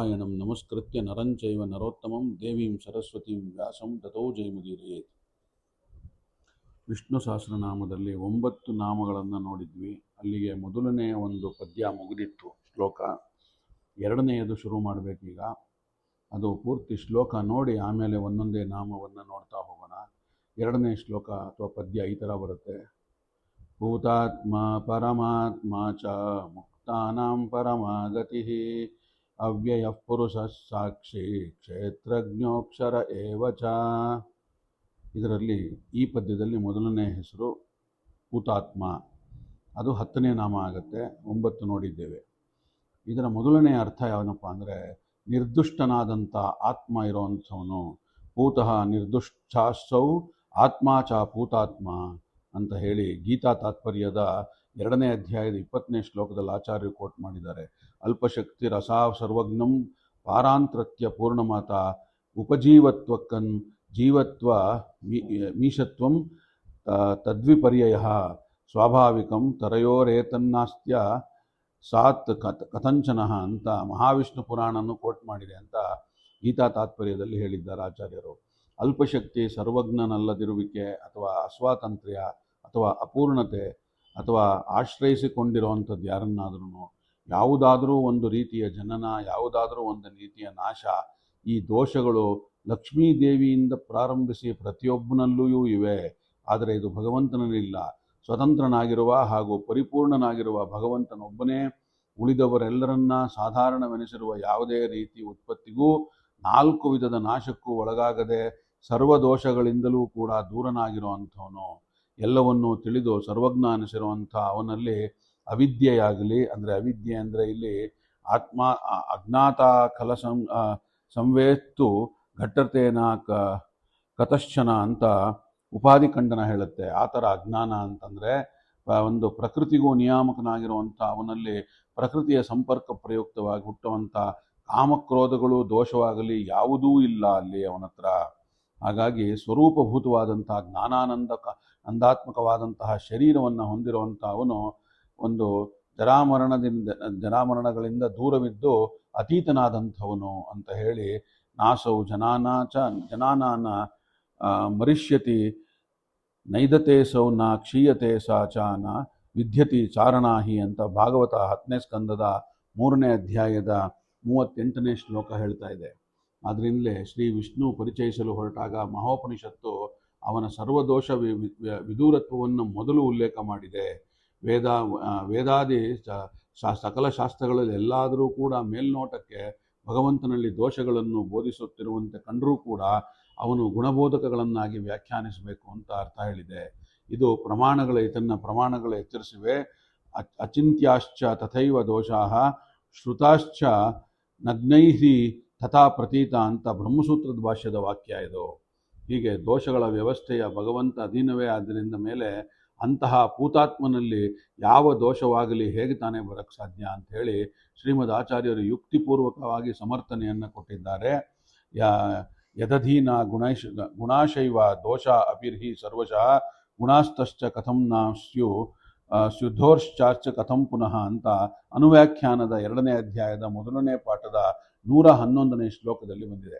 ನಾರಾಯಣಂ ನಮಸ್ಕೃತ್ಯ ನರಂಚೈವ ನರೋತ್ತಮಂ ದೇವೀಂ ಸರಸ್ವತೀಂ ವ್ಯಾಸಂ ತಥೋ ಜಯಮುದೀರಯೇತ್. ವಿಷ್ಣು ಸಹಸ್ರನಾಮದಲ್ಲಿ 9 ನಾಮಗಳನ್ನು ನೋಡಿದ್ವಿ. ಅಲ್ಲಿಗೆ ಮೊದಲನೆಯ ಒಂದು ಪದ್ಯ ಮುಗಿದಿತ್ತು, ಶ್ಲೋಕ. ಎರಡನೆಯದು ಶುರು ಮಾಡಬೇಕೀಗ. ಅದು ಪೂರ್ತಿ ಶ್ಲೋಕ ನೋಡಿ ಆಮೇಲೆ ಒಂದೊಂದೇ ನಾಮವನ್ನು ನೋಡ್ತಾ ಹೋಗೋಣ. ಎರಡನೇ ಶ್ಲೋಕ ಅಥವಾ ಪದ್ಯ ಈ ಥರ ಬರುತ್ತೆ. ಭೂತಾತ್ಮ ಪರಮಾತ್ಮ ಚ ಮುಕ್ತಾನಾಂ ಪರಮಾಗತಿ ಅವ್ಯಯ ಪುರುಷ ಸಾಕ್ಷಿ ಕ್ಷೇತ್ರಜ್ಞೋಕ್ಷರ ಏವ ಚ. ಇದರಲ್ಲಿ ಈ ಪದ್ಯದಲ್ಲಿ ಮೊದಲನೇ ಹೆಸರು ಭೂತಾತ್ಮ. ಅದು 10ನೇ ನಾಮ ಆಗುತ್ತೆ. 9 ನೋಡಿದ್ದೇವೆ. ಇದರ ಮೊದಲನೇ ಅರ್ಥ ಯಾವನಪ್ಪ ಅಂದರೆ, ನಿರ್ದುಷ್ಟನಾದಂಥ ಆತ್ಮ ಇರೋವಂಥವನು. ಭೂತಃ ನಿರ್ದುಷ್ಟಾಸೌ ಆತ್ಮ ಚ ಭೂತಾತ್ಮ ಅಂತ ಹೇಳಿ ಗೀತಾ ತಾತ್ಪರ್ಯದ 2ನೇ ಅಧ್ಯಾಯದ 20ನೇ ಶ್ಲೋಕದಲ್ಲಿ ಆಚಾರ್ಯರು ಕೋಟ್ ಮಾಡಿದ್ದಾರೆ. ಅಲ್ಪಶಕ್ತಿ ರಸಾ ಸರ್ವಜ್ಞಂ ಪಾರಾಂತೃತ್ಯ ಪೂರ್ಣಮಾತ ಉಪಜೀವತ್ವಕ್ಕನ್ ಜೀವತ್ವ ಮೀಶತ್ವಂ ತದ್ವಿಪರ್ಯಯ ಸ್ವಾಭಾವಿಕಂ ತರಯೋರೇತನ್ನಾಸ್ತ್ಯ ಸಾತ್ ಕಥಂಚನ ಅಂತ ಮಹಾವಿಷ್ಣು ಪುರಾಣವನ್ನು ಕೋಟ್ ಮಾಡಿದೆ ಅಂತ ಗೀತಾ ತಾತ್ಪರ್ಯದಲ್ಲಿ ಹೇಳಿದ್ದಾರೆ ಆಚಾರ್ಯರು. ಅಲ್ಪಶಕ್ತಿ, ಸರ್ವಜ್ಞನಲ್ಲದಿರುವಿಕೆ ಅಥವಾ ಅಸ್ವಾತಂತ್ರ್ಯ ಅಥವಾ ಅಪೂರ್ಣತೆ ಅಥವಾ ಆಶ್ರಯಿಸಿಕೊಂಡಿರುವಂಥದ್ದು ಯಾರನ್ನಾದ್ರೂ, ಯಾವುದಾದರೂ ಒಂದು ರೀತಿಯ ಜನನ, ಯಾವುದಾದ್ರೂ ಒಂದು ರೀತಿಯ ನಾಶ, ಈ ದೋಷಗಳು ಲಕ್ಷ್ಮೀದೇವಿಯಿಂದ ಪ್ರಾರಂಭಿಸಿ ಪ್ರತಿಯೊಬ್ಬನಲ್ಲೂ ಇವೆ. ಆದರೆ ಇದು ಭಗವಂತನಲ್ಲಿಲ್ಲ. ಸ್ವತಂತ್ರನಾಗಿರುವ ಹಾಗೂ ಪರಿಪೂರ್ಣನಾಗಿರುವ ಭಗವಂತನೊಬ್ಬನೇ ಉಳಿದವರೆಲ್ಲರನ್ನ ಸಾಧಾರಣವೆನಿಸಿರುವ ಯಾವುದೇ ರೀತಿ ಉತ್ಪತ್ತಿಗೂ 4 ವಿಧದ ನಾಶಕ್ಕೂ ಒಳಗಾಗದೆ ಸರ್ವದೋಷಗಳಿಂದಲೂ ಕೂಡ ದೂರನಾಗಿರುವಂಥವನು. ಎಲ್ಲವನ್ನೂ ತಿಳಿದು ಸರ್ವಜ್ಞ ಅನಿಸಿರುವಂಥ ಅವನಲ್ಲಿ ಅವಿದ್ಯೆಯಾಗಲಿ, ಅಂದರೆ ಅವಿದ್ಯೆ ಅಂದರೆ ಇಲ್ಲಿ ಆತ್ಮ ಅಜ್ಞಾತ ಕಲ ಸಂವೇತ್ತು ಘಟ್ಟತೇನ ಕತಶ್ಚನ ಅಂತ ಉಪಾಧಿ ಖಂಡನ ಹೇಳುತ್ತೆ. ಆ ಥರ ಅಜ್ಞಾನ ಅಂತಂದರೆ ಒಂದು ಪ್ರಕೃತಿಗೂ ನಿಯಾಮಕನಾಗಿರುವಂಥ ಅವನಲ್ಲಿ ಪ್ರಕೃತಿಯ ಸಂಪರ್ಕ ಪ್ರಯುಕ್ತವಾಗಿ ಹುಟ್ಟುವಂಥ ಕಾಮಕ್ರೋಧಗಳು ದೋಷವಾಗಲಿ ಯಾವುದೂ ಇಲ್ಲ ಅಲ್ಲಿ ಅವನ ಹತ್ರ. ಹಾಗಾಗಿ ಸ್ವರೂಪಭೂತವಾದಂಥ ಅಂದಾತ್ಮಕವಾದಂತಹ ಶರೀರವನ್ನು ಹೊಂದಿರುವಂಥ ಅವನು ಒಂದು ಜರಾಮರಣಗಳಿಂದ ದೂರವಿದ್ದು ಅತೀತನಾದಂಥವನು ಅಂತ ಹೇಳಿ, ನಾಸೌ ಜನಾನಾನ ಮರಿಷ್ಯತಿ ನೈದತೆ ಸೌ ನ ಕ್ಷೀಯತೆ ಸಾ ಚ ನ ವಿದ್ಯತಿ ಚಾರಣಾಹಿ ಅಂತ ಭಾಗವತ 10ನೇ ಸ್ಕಂದದ 3ನೇ ಅಧ್ಯಾಯದ 38ನೇ ಶ್ಲೋಕ ಹೇಳ್ತಾ ಇದೆ. ಆದ್ದರಿಂದಲೇ ಶ್ರೀ ವಿಷ್ಣು ಪರಿಚಯಿಸಲು ಹೊರಟಾಗ ಮಹೋಪನಿಷತ್ತು ಅವನ ಸರ್ವದೋಷ ವಿದೂರತ್ವವನ್ನು ಮೊದಲು ಉಲ್ಲೇಖ ಮಾಡಿದೆ. ವೇದಾದಿ ಸಕಲ ಶಾಸ್ತ್ರಗಳಲ್ಲಿ ಎಲ್ಲಾದರೂ ಕೂಡ ಮೇಲ್ನೋಟಕ್ಕೆ ಭಗವಂತನಲ್ಲಿ ದೋಷಗಳನ್ನು ಬೋಧಿಸುತ್ತಿರುವಂತೆ ಕಂಡರೂ ಕೂಡ ಅವನು ಗುಣಬೋಧಕಗಳನ್ನಾಗಿ ವ್ಯಾಖ್ಯಾನಿಸಬೇಕು ಅಂತ ಅರ್ಥ ಹೇಳಿದೆ. ಇದು ಇದನ್ನು ಪ್ರಮಾಣಗಳು ಎಚ್ಚರಿಸಿವೆ. ಅಚಿಂತ್ಯಾಶ್ಚ ತಥೈವ ದೋಷಾಃ ಶ್ರುತಾಶ್ಚ ನಗ್ನೈಹಿ ತಥಾ ಪ್ರತೀತ ಅಂತ ಬ್ರಹ್ಮಸೂತ್ರದ ಭಾಷ್ಯದ ವಾಕ್ಯ ಇದು. ಹೀಗೆ ದೋಷಗಳ ವ್ಯವಸ್ಥೆಯ ಭಗವಂತ ಅಧೀನವೇ ಆದ್ದರಿಂದ ಮೇಲೆ ಅಂತಹ ಭೂತಾತ್ಮನಲ್ಲಿ ಯಾವ ದೋಷವಾಗಲಿ ಹೇಗೆ ತಾನೇ ಬರಕ್ಕೆ ಸಾಧ್ಯ ಅಂತ ಹೇಳಿ ಶ್ರೀಮದ್ ಆಚಾರ್ಯರು ಯುಕ್ತಿಪೂರ್ವಕವಾಗಿ ಸಮರ್ಥನೆಯನ್ನು ಕೊಟ್ಟಿದ್ದಾರೆ. ಯದಧೀನ ಗುಣಾಶೈವ ದೋಷ ಅಪಿರ್ಹಿ ಸರ್ವಶಃ ಗುಣಾಸ್ತಶ್ಚ ಕಥಂ ನ ಸ್ಯುದ್ಧೋರ್ಶ್ಚಾಶ್ಚ ಕಥಂ ಪುನಃ ಅಂತ ಅನುವ್ಯಾಖ್ಯಾನದ 2ನೇ ಅಧ್ಯಾಯದ 1ನೇ ಪಾಠದ 111ನೇ ಶ್ಲೋಕದಲ್ಲಿ ಬಂದಿದೆ.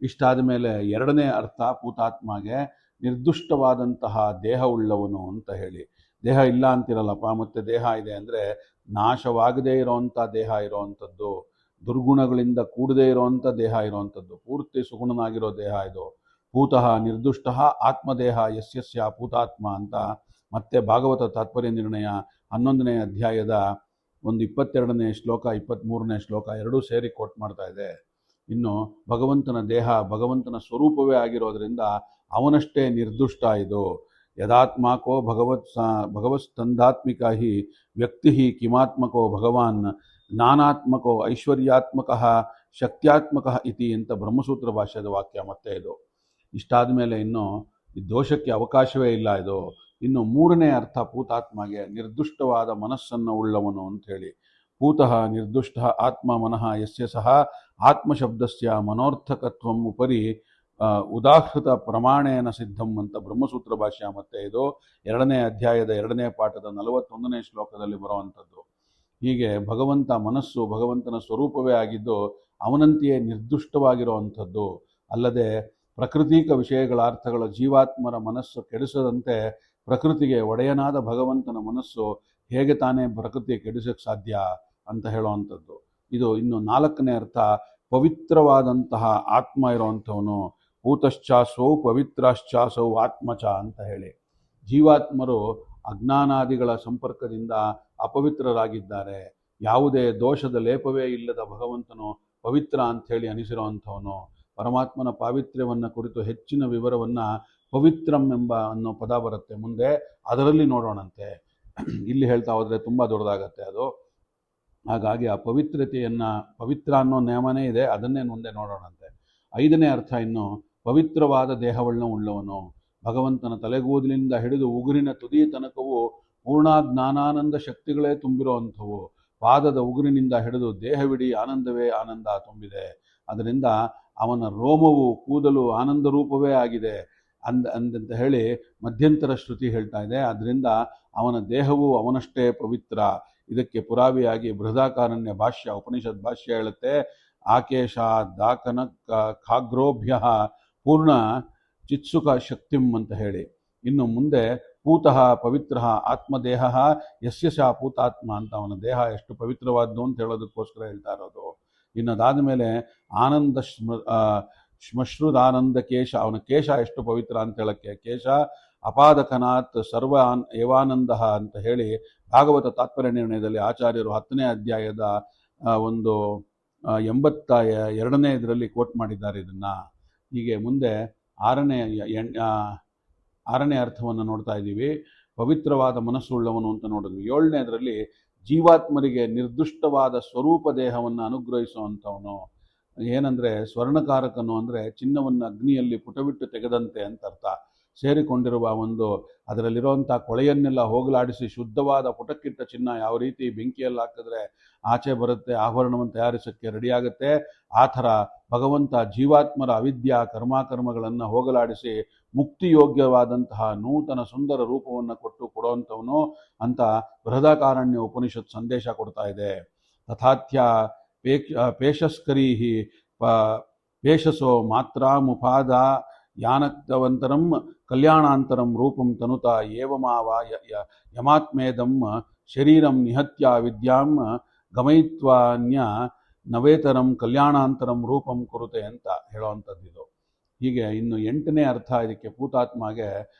ಇಷ್ಟಾದ ಮೇಲೆ 2ನೇ ಅರ್ಥ ಭೂತಾತ್ಮಗೆ ನಿರ್ದುಷ್ಟವಾದಂತಹ ದೇಹ ಉಳ್ಳವನು ಅಂತ ಹೇಳಿ. ದೇಹ ಇಲ್ಲ ಅಂತಿರಲ್ಲಪ್ಪ, ಮತ್ತೆ ದೇಹ ಇದೆ ಅಂದರೆ ನಾಶವಾಗದೇ ಇರೋವಂಥ ದೇಹ ಇರೋವಂಥದ್ದು, ದುರ್ಗುಣಗಳಿಂದ ಕೂಡದೇ ಇರೋವಂಥ ದೇಹ ಇರೋವಂಥದ್ದು, ಪೂರ್ತಿ ಸುಗುಣನಾಗಿರೋ ದೇಹ ಇದು. ಭೂತಃ ನಿರ್ದುಷ್ಟ ಆತ್ಮದೇಹ ಯಸ್ಯಸ್ಯ ಭೂತಾತ್ಮ ಅಂತ ಮತ್ತೆ ಭಾಗವತ ತಾತ್ಪರ್ಯ ನಿರ್ಣಯ 11ನೇ ಅಧ್ಯಾಯದ 22ನೇ ಶ್ಲೋಕ 23ನೇ ಶ್ಲೋಕ ಎರಡೂ ಸೇರಿ ಕೋಟ್ ಮಾಡ್ತಾ ಇದೆ. ಇನ್ನು ಭಗವಂತನ ದೇಹ ಭಗವಂತನ ಸ್ವರೂಪವೇ ಆಗಿರೋದ್ರಿಂದ ಅವನಷ್ಟೇ ನಿರ್ದುಷ್ಟ ಇದು. ಯದಾತ್ಮಾಕೋ ಭಗವತ್ಸ್ತಂಧಾತ್ಮಿಕ ಹಿ ವ್ಯಕ್ತಿ ಕಿಮಾತ್ಮಕೋ ಭಗವಾನ್ ಜ್ಞಾನಾತ್ಮಕೋ ಐಶ್ವರ್ಯಾತ್ಮಕ ಶಕ್ತ್ಯಾತ್ಮಕ ಇತಿ ಅಂತ ಬ್ರಹ್ಮಸೂತ್ರ ಭಾಷ್ಯದ ವಾಕ್ಯ ಮತ್ತೆ ಇದು. ಇಷ್ಟಾದ ಮೇಲೆ ಇನ್ನು ಈ ದೋಷಕ್ಕೆ ಅವಕಾಶವೇ ಇಲ್ಲ ಇದು. ಇನ್ನು 3ನೇ ಅರ್ಥ ಭೂತಾತ್ಮಗೆ ನಿರ್ದುಷ್ಟವಾದ ಮನಸ್ಸನ್ನು ಉಳ್ಳವನು ಅಂಥೇಳಿ. ಭೂತಃ ನಿರ್ದುಷ್ಟ ಆತ್ಮ ಮನಃ ಯಸ್ಯ ಸಹ ಆತ್ಮಶಬ್ದಸ್ಯ ಮನೋರ್ಥಕತ್ವಂ ಉಪರಿ ಉದಾಹೃತ ಪ್ರಮಾಣೇನ ಸಿದ್ಧಂ ಅಂತ ಬ್ರಹ್ಮಸೂತ್ರ ಭಾಷ್ಯ ಮತ್ತೆ ಇದು 2ನೇ ಅಧ್ಯಾಯದ 2ನೇ ಪಾಠದ 41ನೇ ಶ್ಲೋಕದಲ್ಲಿ ಬರುವಂಥದ್ದು. ಹೀಗೆ ಭಗವಂತ ಮನಸ್ಸು ಭಗವಂತನ ಸ್ವರೂಪವೇ ಆಗಿದ್ದು ಅವನಂತೆಯೇ ನಿರ್ದುಷ್ಟವಾಗಿರುವಂಥದ್ದು. ಅಲ್ಲದೆ ಪ್ರಕೃತಿಕ ವಿಷಯಗಳ ಅರ್ಥಗಳ ಜೀವಾತ್ಮರ ಮನಸ್ಸು ಕೆಡಿಸದಂತೆ ಪ್ರಕೃತಿಗೆ ಒಡೆಯನಾದ ಭಗವಂತನ ಮನಸ್ಸು ಹೇಗೆ ತಾನೇ ಪ್ರಕೃತಿ ಕೆಡಿಸಕ್ಕೆ ಸಾಧ್ಯ ಅಂತ ಹೇಳುವಂಥದ್ದು. ಇದು ಇನ್ನು 4ನೇ ಅರ್ಥ, ಪವಿತ್ರವಾದಂತಹ ಆತ್ಮ ಇರುವಂಥವನು. ಭೂತಶ್ಚಾಸೌ ಪವಿತ್ರಶ್ಚಾಸೌ ಆತ್ಮಚ ಅಂತ ಹೇಳಿ, ಜೀವಾತ್ಮರು ಅಜ್ಞಾನಾದಿಗಳ ಸಂಪರ್ಕದಿಂದ ಅಪವಿತ್ರರಾಗಿದ್ದಾರೆ. ಯಾವುದೇ ದೋಷದ ಲೇಪವೇ ಇಲ್ಲದ ಭಗವಂತನು ಪವಿತ್ರ ಅಂಥೇಳಿ ಅನಿಸಿರುವಂಥವನು. ಪರಮಾತ್ಮನ ಪಾವಿತ್ರ್ಯವನ್ನು ಕುರಿತು ಹೆಚ್ಚಿನ ವಿವರವನ್ನು ಪವಿತ್ರಂ ಎಂಬ ಅನ್ನೋ ಪದ ಬರುತ್ತೆ ಮುಂದೆ, ಅದರಲ್ಲಿ ನೋಡೋಣಂತೆ. ಇಲ್ಲಿ ಹೇಳ್ತಾ ಹೋದರೆ ತುಂಬ ದೊಡ್ಡದಾಗತ್ತೆ ಅದು. ಹಾಗಾಗಿ ಆ ಪವಿತ್ರತೆಯನ್ನು, ಪವಿತ್ರ ಅನ್ನೋ ನಿಯಮನೇ ಇದೆ, ಅದನ್ನೇ ಮುಂದೆ ನೋಡೋಣಂತೆ. 5ನೇ ಅರ್ಥ ಇನ್ನು ಪವಿತ್ರವಾದ ದೇಹವನ್ನು ಉಳ್ಳವನು. ಭಗವಂತನ ತಲೆಗೂದಲಿಂದ ಹಿಡಿದು ಉಗುರಿನ ತುದಿ ತನಕವೂ ಪೂರ್ಣ ಜ್ಞಾನಾನಂದ ಶಕ್ತಿಗಳೇ ತುಂಬಿರುವಂಥವು. ಪಾದದ ಉಗುರಿನಿಂದ ಹಿಡಿದು ದೇಹವಿಡೀ ಆನಂದವೇ ಆನಂದ ತುಂಬಿದೆ. ಅದರಿಂದ ಅವನ ರೋಮವು ಕೂದಲು ಆನಂದ ರೂಪವೇ ಆಗಿದೆ ಅಂತ ಹೇಳಿ ಮಧ್ಯಂತರ ಶ್ರುತಿ ಹೇಳ್ತಾ ಇದೆ. ಅದರಿಂದ ಅವನ ದೇಹವು ಅವನಷ್ಟೇ ಪವಿತ್ರ. ಇದಕ್ಕೆ ಪುರಾವೆಯಾಗಿ ಬೃಹದಾಕಾರಣ್ಯ ಭಾಷ್ಯ, ಉಪನಿಷತ್ ಭಾಷ್ಯ ಹೇಳುತ್ತೆ, ಆಕೇಶ ದಾಕನ ಖಾಗ್ರೋಭ್ಯ ಪೂರ್ಣ ಚಿತ್ಸುಕ ಶಕ್ತಿಂ ಅಂತ ಹೇಳಿ. ಇನ್ನು ಮುಂದೆ ಪೂತಃ ಪವಿತ್ರ ಆತ್ಮದೇಹ ಯಸ್ಯ ಸ ಪೂತಾತ್ಮ ಅಂತ, ಅವನ ದೇಹ ಎಷ್ಟು ಪವಿತ್ರವಾದ್ದು ಅಂತ ಹೇಳೋದಕ್ಕೋಸ್ಕರ ಹೇಳ್ತಾ ಇರೋದು. ಇನ್ನು ಅದಾದ ಮೇಲೆ ಆನಂದ ಶ್ಮಶ್ರುದಾನಂದ ಕೇಶ, ಅವನ ಕೇಶ ಎಷ್ಟು ಪವಿತ್ರ ಅಂತ ಹೇಳಕ್ಕೆ, ಕೇಶ ಅಪಾದಕನಾತ್ ಸರ್ವ ಏವಾನಂದ ಅಂತ ಹೇಳಿ ಭಾಗವತ ತಾತ್ಪರ್ಯ ನಿರ್ಣಯದಲ್ಲಿ ಆಚಾರ್ಯರು 10ನೇ ಅಧ್ಯಾಯದ ಒಂದು 82ನೇ ಇದರಲ್ಲಿ ಕೋಟ್ ಮಾಡಿದ್ದಾರೆ ಇದನ್ನ. ಹೀಗೆ ಮುಂದೆ 6ನೇ ಅರ್ಥವನ್ನು ನೋಡ್ತಾ ಇದ್ದೀವಿ. ಪವಿತ್ರವಾದ ಮನಸ್ಸುಳ್ಳವನು ಅಂತ ನೋಡಿದ್ವಿ. 7ನೇದರಲ್ಲಿ ಜೀವಾತ್ಮರಿಗೆ ನಿರ್ದುಷ್ಟವಾದ ಸ್ವರೂಪ ದೇಹವನ್ನು ಅನುಗ್ರಹಿಸುವಂಥವನು. ಏನಂದರೆ ಸ್ವರ್ಣಕಾರಕನು ಅಂದರೆ ಚಿನ್ನವನ್ನು ಅಗ್ನಿಯಲ್ಲಿ ಪುಟಬಿಟ್ಟು ತೆಗೆದಂತೆ ಅಂತ ಅರ್ಥ. ಸೇರಿಕೊಂಡಿರುವ ಒಂದು ಅದರಲ್ಲಿರುವಂಥ ಕೊಳೆಯನ್ನೆಲ್ಲ ಹೋಗಲಾಡಿಸಿ ಶುದ್ಧವಾದ ಪುಟಕ್ಕಿಟ್ಟ ಚಿನ್ನ ಯಾವ ರೀತಿ ಬೆಂಕಿಯಲ್ಲಿ ಹಾಕಿದ್ರೆ ಆಚೆ ಬರುತ್ತೆ, ಆಭರಣವನ್ನು ತಯಾರಿಸೋಕ್ಕೆ ರೆಡಿಯಾಗುತ್ತೆ, ಆ ಥರ ಭಗವಂತ ಜೀವಾತ್ಮರ ಅವಿದ್ಯಾ ಕರ್ಮಾಕರ್ಮಗಳನ್ನು ಹೋಗಲಾಡಿಸಿ ಮುಕ್ತಿಯೋಗ್ಯವಾದಂತಹ ನೂತನ ಸುಂದರ ರೂಪವನ್ನು ಕೊಡುವಂಥವನು ಅಂತ ಬೃಹದಾಕಾರಣ್ಯ ಉಪನಿಷತ್ ಸಂದೇಶ ಕೊಡ್ತಾ ಇದೆ. ತಥಾತ್ಯ ಪೇಶಸ್ಕರೀಹಿ ಪೇಶಸೋ ಮಾತ್ರಾಮುಪಾದ ಯಾನಕ್ತವಂತರಂ ಕಲ್ಯಾಣಾಂತರಂ ರೂಪಂ ತನುತ ಏವಮಾವ ಯಮಾತ್ಮೇದಂ ಶರೀರಂ ನಿಹತ್ಯ ವಿದ್ಯಾಂ ಗಮಯಿತ್ವಾನ್ಯ ನವೇತರಂ ಕಲ್ಯಾಣಾಂತರಂ ರೂಪಂ ಕುರುತೆ ಅಂತ ಹೇಳುವಂಥದ್ದಿದು. ಹೀಗೆ ಇನ್ನು 8ನೇ ಅರ್ಥ ಇದಕ್ಕೆ ಪೂತಾತ್ಮಗೆ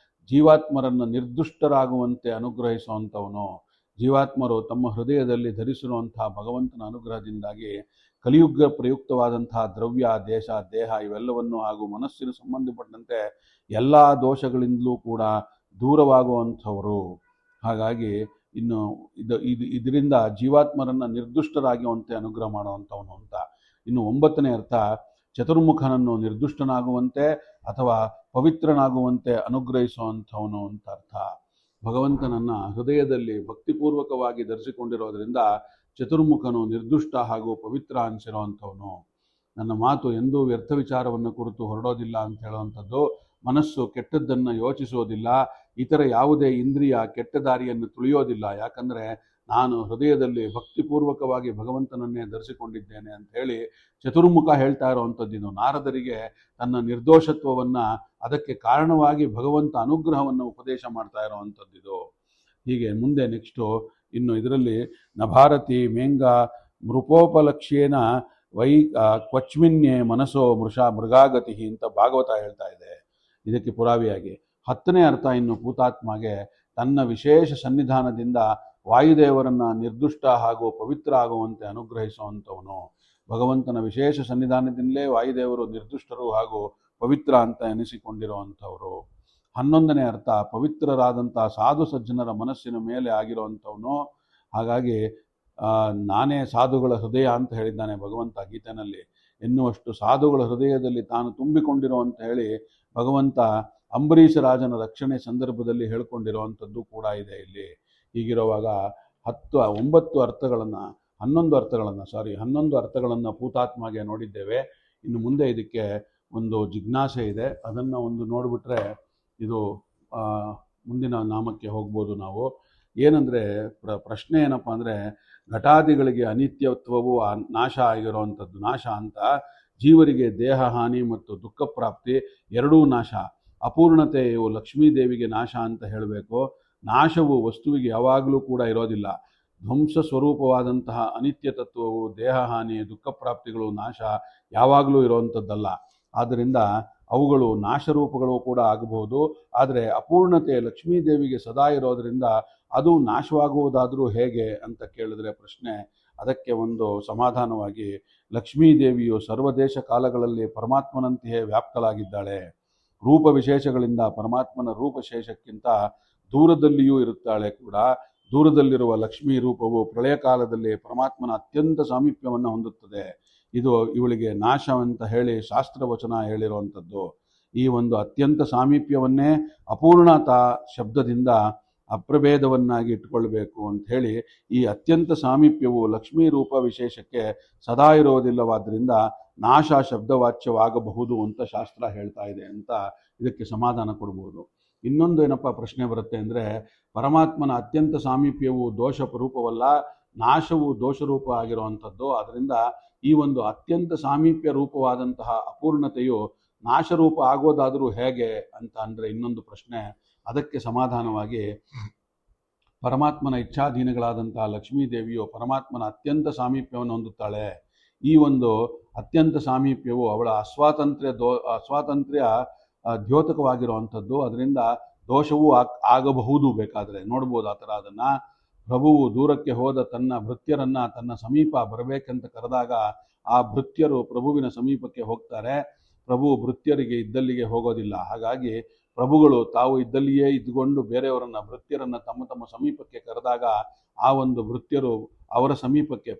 ಜೀವಾತ್ಮರನ್ನು ನಿರ್ದುಷ್ಟರಾಗುವಂತೆ ಅನುಗ್ರಹಿಸುವಂಥವನು. ಜೀವಾತ್ಮರು ತಮ್ಮ ಹೃದಯದಲ್ಲಿ ಧರಿಸಿರುವಂತಹ ಭಗವಂತನ ಅನುಗ್ರಹದಿಂದಾಗಿ ಕಲಿಯುಗ ಪ್ರಯುಕ್ತವಾದಂತಹ ದ್ರವ್ಯ, ದೇಶ, ದೇಹ ಇವೆಲ್ಲವನ್ನು ಹಾಗೂ ಮನಸ್ಸಿನ ಸಂಬಂಧಪಟ್ಟಂತೆ ಎಲ್ಲ ದೋಷಗಳಿಂದಲೂ ಕೂಡ ದೂರವಾಗುವಂಥವರು. ಹಾಗಾಗಿ ಇನ್ನು ಇದರಿಂದ ಜೀವಾತ್ಮರನ್ನು ನಿರ್ದುಷ್ಟರಾಗುವಂತೆ ಅನುಗ್ರಹ ಮಾಡುವಂಥವನು ಅಂತ. ಇನ್ನು 9ನೇ ಅರ್ಥ ಚತುರ್ಮುಖನನ್ನು ನಿರ್ದುಷ್ಟನಾಗುವಂತೆ ಅಥವಾ ಪವಿತ್ರನಾಗುವಂತೆ ಅನುಗ್ರಹಿಸುವಂಥವನು ಅಂತ ಅರ್ಥ. ಭಗವಂತನನ್ನು ಹೃದಯದಲ್ಲಿ ಭಕ್ತಿಪೂರ್ವಕವಾಗಿ ಧರಿಸಿಕೊಂಡಿರೋದ್ರಿಂದ ಚತುರ್ಮುಖನು ನಿರ್ದುಷ್ಟ ಹಾಗೂ ಪವಿತ್ರ ಅನಿಸಿರುವಂಥವನು. ನನ್ನ ಮಾತು ಎಂದೂ ವ್ಯರ್ಥ ವಿಚಾರವನ್ನು ಕುರಿತು ಹೊರಡೋದಿಲ್ಲ ಅಂತ ಹೇಳುವಂಥದ್ದು. ಮನಸ್ಸು ಕೆಟ್ಟದ್ದನ್ನು ಯೋಚಿಸೋದಿಲ್ಲ, ಇತರ ಯಾವುದೇ ಇಂದ್ರಿಯ ಕೆಟ್ಟ ದಾರಿಯನ್ನು ತುಳಿಯೋದಿಲ್ಲ. ಯಾಕಂದರೆ ನಾನು ಹೃದಯದಲ್ಲಿ ಭಕ್ತಿಪೂರ್ವಕವಾಗಿ ಭಗವಂತನನ್ನೇ ಧರಿಸಿಕೊಂಡಿದ್ದೇನೆ ಅಂತ ಹೇಳಿ ಚತುರ್ಮುಖ ಹೇಳ್ತಾ ಇರುವಂಥದ್ದು. ಇದು ನಾರದರಿಗೆ ತನ್ನ ನಿರ್ದೋಷತ್ವವನ್ನು, ಅದಕ್ಕೆ ಕಾರಣವಾಗಿ ಭಗವಂತ ಅನುಗ್ರಹವನ್ನು ಉಪದೇಶ ಮಾಡ್ತಾ ಇರುವಂಥದ್ದಿದು. ಹೀಗೆ ಮುಂದೆ ನೆಕ್ಸ್ಟು ಇನ್ನು ಇದರಲ್ಲಿ ನಭಾರತಿ ಮೇಂಗ ಮೃಪೋಪಲಕ್ಷ್ಯೇನ ಕ್ವಚ್ಮಿನ್ಯೆ ಮನಸ್ಸೋ ಮೃಗಾಗತಿ ಅಂತ ಭಾಗವತ ಹೇಳ್ತಾ ಇದೆ. ಇದಕ್ಕೆ ಪುರಾವೆಯಾಗಿ 10ನೇ ಅರ್ಥ ಇನ್ನು ಪೂತಾತ್ಮಗೆ ತನ್ನ ವಿಶೇಷ ಸನ್ನಿಧಾನದಿಂದ ವಾಯುದೇವರನ್ನು ನಿರ್ದುಷ್ಟ ಹಾಗೂ ಪವಿತ್ರ ಆಗುವಂತೆ ಅನುಗ್ರಹಿಸುವಂಥವನು. ಭಗವಂತನ ವಿಶೇಷ ಸನ್ನಿಧಾನದಿಂದಲೇ ವಾಯುದೇವರು ನಿರ್ದುಷ್ಟರು ಹಾಗೂ ಪವಿತ್ರ ಅಂತ ಎನಿಸಿಕೊಂಡಿರುವಂಥವರು. 11ನೇ ಅರ್ಥ ಪವಿತ್ರರಾದಂಥ ಸಾಧು ಸಜ್ಜನರ ಮನಸ್ಸಿನ ಮೇಲೆ ಆಗಿರುವಂಥವನು. ಹಾಗಾಗಿ ನಾನೇ ಸಾಧುಗಳ ಹೃದಯ ಅಂತ ಹೇಳಿದ್ದಾನೆ ಭಗವಂತ ಗೀತೆಯಲ್ಲಿ. ಎನ್ನುವಷ್ಟು ಸಾಧುಗಳ ಹೃದಯದಲ್ಲಿ ತಾನು ತುಂಬಿಕೊಂಡಿರೋ ಅಂತ ಹೇಳಿ ಭಗವಂತ ಅಂಬರೀಷ ರಾಜನ ರಕ್ಷಣೆ ಸಂದರ್ಭದಲ್ಲಿ ಹೇಳ್ಕೊಂಡಿರುವಂಥದ್ದು ಕೂಡ ಇದೆ ಇಲ್ಲಿ. ಹೀಗಿರುವಾಗ 11 ಅರ್ಥಗಳನ್ನು ಪೂತಾತ್ಮಗೆ ನೋಡಿದ್ದೇವೆ. ಇನ್ನು ಮುಂದೆ ಇದಕ್ಕೆ ಒಂದು ಜಿಜ್ಞಾಸೆ ಇದೆ, ಅದನ್ನು ಒಂದು ನೋಡಿಬಿಟ್ರೆ ಇದು ಮುಂದಿನ ನಾಮಕ್ಕೆ ಹೋಗ್ಬೋದು ನಾವು. ಏನಂದರೆ ಪ್ರಶ್ನೆ ಏನಪ್ಪ ಅಂದರೆ, ಘಟಾದಿಗಳಿಗೆ ಅನಿತ್ಯತ್ವವು ನಾಶ ಆಗಿರುವಂಥದ್ದು ನಾಶ ಅಂತ, ಜೀವರಿಗೆ ದೇಹ ಹಾನಿ ಮತ್ತು ದುಃಖ ಪ್ರಾಪ್ತಿ ಎರಡೂ ನಾಶ. ಅಪೂರ್ಣತೆಯು ಲಕ್ಷ್ಮೀದೇವಿಗೆ ನಾಶ ಅಂತ ಹೇಳಬೇಕು. ನಾಶವು ವಸ್ತುವಿಗೆ ಯಾವಾಗಲೂ ಕೂಡ ಇರೋದಿಲ್ಲ. ಧ್ವಂಸ ಸ್ವರೂಪವಾದಂತಹ ಅನಿತ್ಯ ತತ್ವವು ದೇಹ ಹಾನಿ ದುಃಖ ಪ್ರಾಪ್ತಿಗಳು ನಾಶ ಯಾವಾಗಲೂ ಇರುವಂಥದ್ದಲ್ಲ. ಆದ್ದರಿಂದ ಅವುಗಳು ನಾಶರೂಪಗಳು ಕೂಡ ಆಗಬಹುದು. ಆದರೆ ಅಪೂರ್ಣತೆ ಲಕ್ಷ್ಮೀದೇವಿಗೆ ಸದಾ ಇರೋದರಿಂದ ಅದು ನಾಶವಾಗುವುದಾದರೂ ಹೇಗೆ ಅಂತ ಕೇಳಿದ್ರೆ ಪ್ರಶ್ನೆ, ಅದಕ್ಕೆ ಒಂದು ಸಮಾಧಾನವಾಗಿ ಲಕ್ಷ್ಮೀದೇವಿಯು ಸರ್ವದೇಶ ಕಾಲಗಳಲ್ಲಿ ಪರಮಾತ್ಮನಂತೆಯೇ ವ್ಯಾಪ್ತಲಾಗಿದ್ದಾಳೆ. ರೂಪ ವಿಶೇಷಗಳಿಂದ ಪರಮಾತ್ಮನ ರೂಪಶೇಷಕ್ಕಿಂತ ದೂರದಲ್ಲಿಯೂ ಇರುತ್ತಾಳೆ ಕೂಡ. ದೂರದಲ್ಲಿರುವ ಲಕ್ಷ್ಮೀ ರೂಪವು ಪ್ರಳಯ ಕಾಲದಲ್ಲಿ ಪರಮಾತ್ಮನ ಅತ್ಯಂತ ಸಾಮೀಪ್ಯವನ್ನು ಹೊಂದುತ್ತದೆ. ಇದು ಇವಳಿಗೆ ನಾಶ ಅಂತ ಹೇಳಿ ಶಾಸ್ತ್ರವಚನ ಹೇಳಿರುವಂಥದ್ದು. ಈ ಒಂದು ಅತ್ಯಂತ ಸಾಮೀಪ್ಯವನ್ನೇ ಅಪೂರ್ಣತಾ ಶಬ್ದದಿಂದ ಅಪ್ರಭೇದವನ್ನಾಗಿ ಇಟ್ಟುಕೊಳ್ಬೇಕು ಅಂತ ಹೇಳಿ, ಈ ಅತ್ಯಂತ ಸಾಮೀಪ್ಯವು ಲಕ್ಷ್ಮೀ ರೂಪ ವಿಶೇಷಕ್ಕೆ ಸದಾ ಇರೋದಿಲ್ಲವಾದ್ದರಿಂದ ನಾಶ ಶಬ್ದವಾಚ್ಯವಾಗಬಹುದು ಅಂತ ಶಾಸ್ತ್ರ ಹೇಳ್ತಾ ಇದೆ ಅಂತ ಇದಕ್ಕೆ ಸಮಾಧಾನ ಕೊಡ್ಬೋದು. ಇನ್ನೊಂದು ಏನಪ್ಪ ಪ್ರಶ್ನೆ ಬರುತ್ತೆ ಅಂದರೆ, ಪರಮಾತ್ಮನ ಅತ್ಯಂತ ಸಾಮೀಪ್ಯವು ದೋಷ ರೂಪವಲ್ಲ, ನಾಶವು ದೋಷರೂಪ ಆಗಿರುವಂಥದ್ದು. ಅದರಿಂದ ಈ ಒಂದು ಅತ್ಯಂತ ಸಾಮೀಪ್ಯ ರೂಪವಾದಂತಹ ಅಪೂರ್ಣತೆಯು ನಾಶರೂಪ ಆಗೋದಾದರೂ ಹೇಗೆ ಅಂತ ಅಂದರೆ ಇನ್ನೊಂದು ಪ್ರಶ್ನೆ. ಅದಕ್ಕೆ ಸಮಾಧಾನವಾಗಿ ಪರಮಾತ್ಮನ ಇಚ್ಛಾಧೀನಗಳಾದಂತಹ ಲಕ್ಷ್ಮೀದೇವಿಯು ಪರಮಾತ್ಮನ ಅತ್ಯಂತ ಸಾಮೀಪ್ಯವನ್ನು ಹೊಂದುತ್ತಾಳೆ. ಈ ಒಂದು ಅತ್ಯಂತ ಸಾಮೀಪ್ಯವು ಅವಳ ಅಸ್ವಾತಂತ್ರ್ಯ ದ್ಯೋತಕವಾಗಿರುವಂಥದ್ದು. ಅದರಿಂದ ದೋಷವೂ ಆಗಬಹುದು. ಬೇಕಾದರೆ ನೋಡ್ಬೋದು ಆ ಥರ. ಅದನ್ನು ಪ್ರಭುವು ದೂರಕ್ಕೆ ಹೋದ ತನ್ನ ಭೃತ್ಯರನ್ನು ತನ್ನ ಸಮೀಪ ಬರಬೇಕಂತ ಕರೆದಾಗ ಆ ಭೃತ್ಯರು ಪ್ರಭುವಿನ ಸಮೀಪಕ್ಕೆ ಹೋಗ್ತಾರೆ. ಪ್ರಭು ಭೃತ್ಯರಿಗೆ ಇದ್ದಲ್ಲಿಗೆ ಹೋಗೋದಿಲ್ಲ. ಹಾಗಾಗಿ ಪ್ರಭುಗಳು ತಾವು ಇದ್ದಲ್ಲಿಯೇ ಇದ್ದುಕೊಂಡು ಬೇರೆಯವರನ್ನು ಭೃತ್ಯರನ್ನು ತಮ್ಮ ತಮ್ಮ ಸಮೀಪಕ್ಕೆ ಕರೆದಾಗ ಆ ಒಂದು ಭೃತ್ಯರು ಅವರ ಸಮೀಪಕ್ಕೆ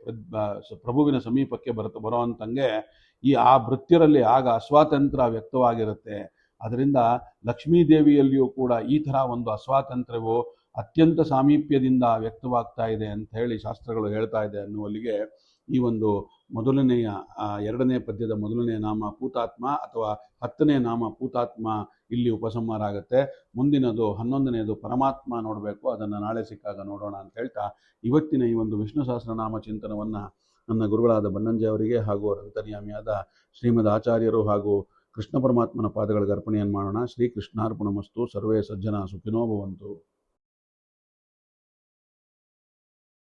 ಪ್ರಭುವಿನ ಸಮೀಪಕ್ಕೆ ಬರೋವಂತಂಗೆ ಆ ಭೃತ್ಯರಲ್ಲಿ ಆಗ ಅಸ್ವಾತಂತ್ರ್ಯ ವ್ಯಕ್ತವಾಗಿರುತ್ತೆ. ಅದರಿಂದ ಲಕ್ಷ್ಮೀದೇವಿಯಲ್ಲಿಯೂ ಕೂಡ ಈ ಥರ ಒಂದು ಅಸ್ವಾತಂತ್ರ್ಯವು ಅತ್ಯಂತ ಸಾಮೀಪ್ಯದಿಂದ ವ್ಯಕ್ತವಾಗ್ತಾ ಇದೆ ಅಂತ ಹೇಳಿ ಶಾಸ್ತ್ರಗಳು ಹೇಳ್ತಾ ಇದೆ ಅನ್ನುವಲ್ಲಿಗೆ ಈ ಒಂದು ಮೊದಲನೆಯ ಎರಡನೇ ಪದ್ಯದ ಮೊದಲನೇ ನಾಮ ಪೂತಾತ್ಮ ಅಥವಾ 10ನೇ ನಾಮ ಪೂತಾತ್ಮ ಇಲ್ಲಿ ಉಪಸಂಹಾರ ಆಗುತ್ತೆ. ಮುಂದಿನದು 11ನೇದು ಪರಮಾತ್ಮ ನೋಡಬೇಕು. ಅದನ್ನು ನಾಳೆ ಸಿಕ್ಕಾಗ ನೋಡೋಣ ಅಂತ ಹೇಳ್ತಾ ಇವತ್ತಿನ ಈ ಒಂದು ವಿಷ್ಣು ಸಹಸ್ರನಾಮ ಚಿಂತನವನ್ನು ನನ್ನ ಗುರುಗಳಾದ ಬನ್ನಂಜೆ ಅವರಿಗೆ ಹಾಗೂ ಅಂತರ್ಯಾಮಿಯಾದ ಶ್ರೀಮದ್ ಆಚಾರ್ಯರು ಹಾಗೂ ಕೃಷ್ಣ ಪರಮಾತ್ಮನ ಪಾದಗಳಿಗೆ ಅರ್ಪಣೆಯನ್ನು ಮಾಡೋಣ. ಶ್ರೀಕೃಷ್ಣಾರ್ಪಣಮಸ್ತು. ಸರ್ವೇ ಸಜ್ಜನ ಸುಖಿನೋ ಭವಂತು.